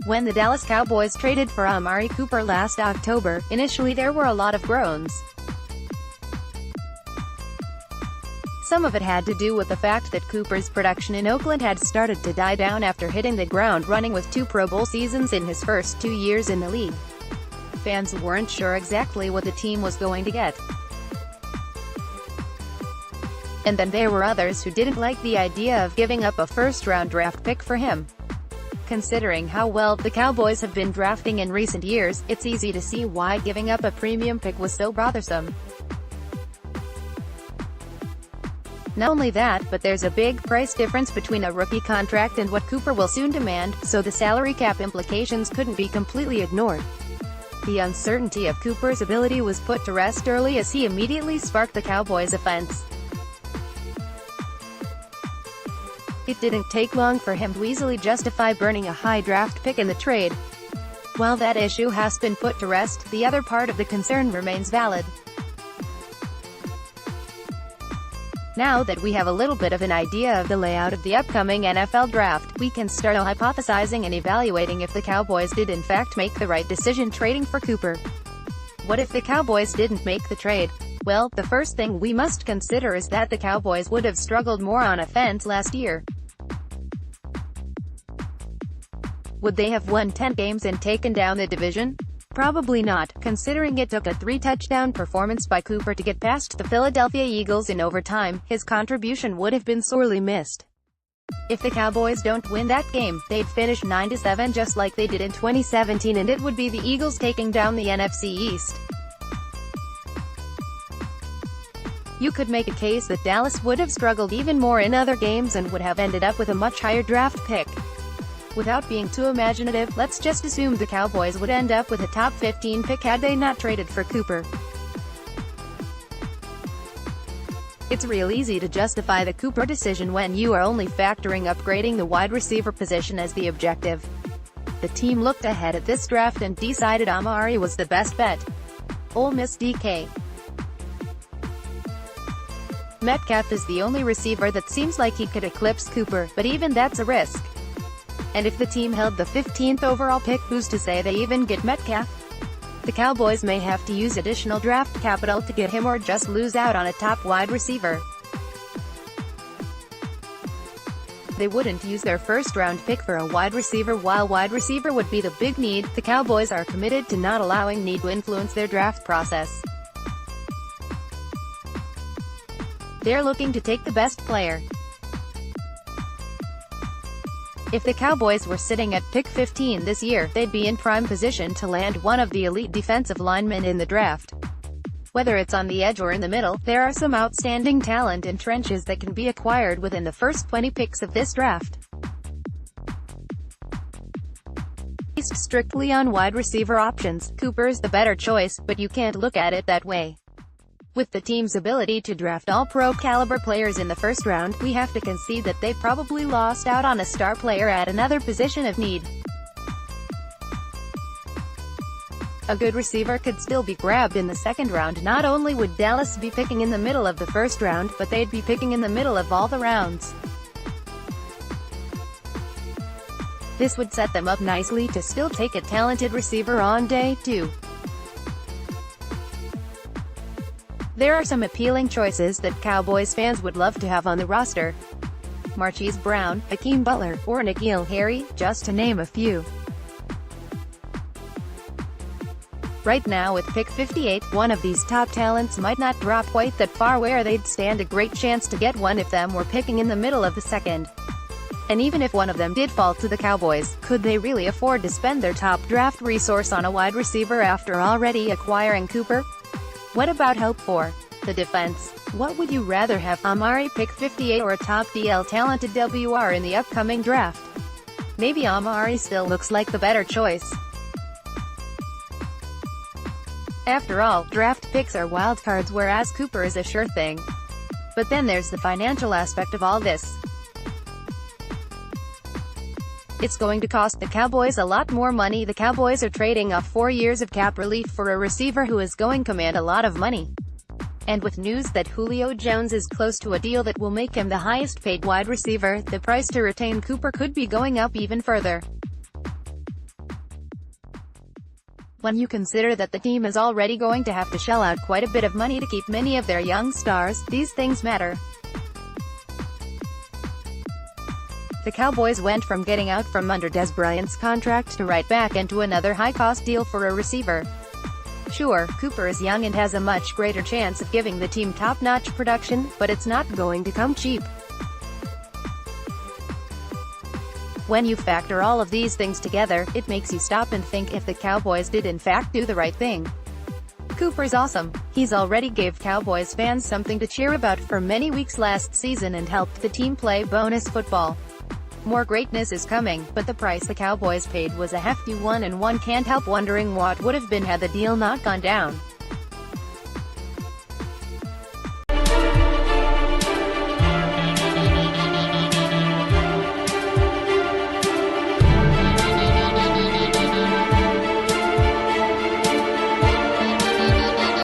When the Dallas Cowboys traded for Amari Cooper last October, initially there were a lot of groans. Some of it had to do with the fact that Cooper's production in Oakland had started to die down after hitting the ground running with 2 Pro Bowl seasons in his first 2 years in the league. Fans weren't sure exactly what the team was going to get. And then there were others who didn't like the idea of giving up a first-round draft pick for him. Considering how well the Cowboys have been drafting in recent years, it's easy to see why giving up a premium pick was so bothersome. Not only that, but there's a big price difference between a rookie contract and what Cooper will soon demand, so the salary cap implications couldn't be completely ignored. The uncertainty of Cooper's ability was put to rest early as he immediately sparked the Cowboys' offense. It didn't take long for him to easily justify burning a high draft pick in the trade. While that issue has been put to rest, the other part of the concern remains valid. Now that we have a little bit of an idea of the layout of the upcoming NFL draft, we can start hypothesizing and evaluating if the Cowboys did in fact make the right decision trading for Cooper. What if the Cowboys didn't make the trade? Well, the first thing we must consider is that the Cowboys would have struggled more on offense last year. Would they have won 10 games and taken down the division? Probably not, considering it took a 3-touchdown performance by Cooper to get past the Philadelphia Eagles in overtime. His contribution would have been sorely missed. If the Cowboys don't win that game, they'd finish 9-7 just like they did in 2017, and it would be the Eagles taking down the NFC East. You could make a case that Dallas would have struggled even more in other games and would have ended up with a much higher draft pick. Without being too imaginative, let's just assume the Cowboys would end up with a top 15 pick had they not traded for Cooper. It's real easy to justify the Cooper decision when you are only factoring upgrading the wide receiver position as the objective. The team looked ahead at this draft and decided Amari was the best bet. Ole Miss DK. Metcalf is the only receiver that seems like he could eclipse Cooper, but even that's a risk. And if the team held the 15th overall pick, who's to say they even get Metcalf? The Cowboys may have to use additional draft capital to get him or just lose out on a top wide receiver. They wouldn't use their first-round pick for a wide receiver. While wide receiver would be the big need, the Cowboys are committed to not allowing need to influence their draft process. They're looking to take the best player. If the Cowboys were sitting at pick 15 this year, they'd be in prime position to land one of the elite defensive linemen in the draft. Whether it's on the edge or in the middle, there are some outstanding talent in trenches that can be acquired within the first 20 picks of this draft. Based strictly on wide receiver options, Cooper's the better choice, but you can't look at it that way. With the team's ability to draft all-pro caliber players in the first round, we have to concede that they probably lost out on a star player at another position of need. A good receiver could still be grabbed in the second round. Not only would Dallas be picking in the middle of the first round, but they'd be picking in the middle of all the rounds. This would set them up nicely to still take a talented receiver on day 2. There are some appealing choices that Cowboys fans would love to have on the roster. Marquise Brown, Hakeem Butler, or N'Keal Harry, just to name a few. Right now with pick 58, one of these top talents might not drop quite that far where they'd stand a great chance to get one if them were picking in the middle of the second. And even if one of them did fall to the Cowboys, could they really afford to spend their top draft resource on a wide receiver after already acquiring Cooper? What about hope for the defense? What would you rather have, Amari pick 58 or a top DL talented WR in the upcoming draft? Maybe Amari still looks like the better choice. After all, draft picks are wildcards, whereas Cooper is a sure thing. But then there's the financial aspect of all this. It's going to cost the Cowboys a lot more money. The Cowboys are trading off 4 years of cap relief for a receiver who is going to command a lot of money. And with news that Julio Jones is close to a deal that will make him the highest paid wide receiver, the price to retain Cooper could be going up even further. When you consider that the team is already going to have to shell out quite a bit of money to keep many of their young stars, these things matter. The Cowboys went from getting out from under Dez Bryant's contract to right back into another high-cost deal for a receiver. Sure, Cooper is young and has a much greater chance of giving the team top-notch production, but it's not going to come cheap. When you factor all of these things together, it makes you stop and think if the Cowboys did in fact do the right thing. Cooper's awesome. He's already gave Cowboys fans something to cheer about for many weeks last season and helped the team play bonus football. More greatness is coming, but the price the Cowboys paid was a hefty one, and one can't help wondering what would have been had the deal not gone down.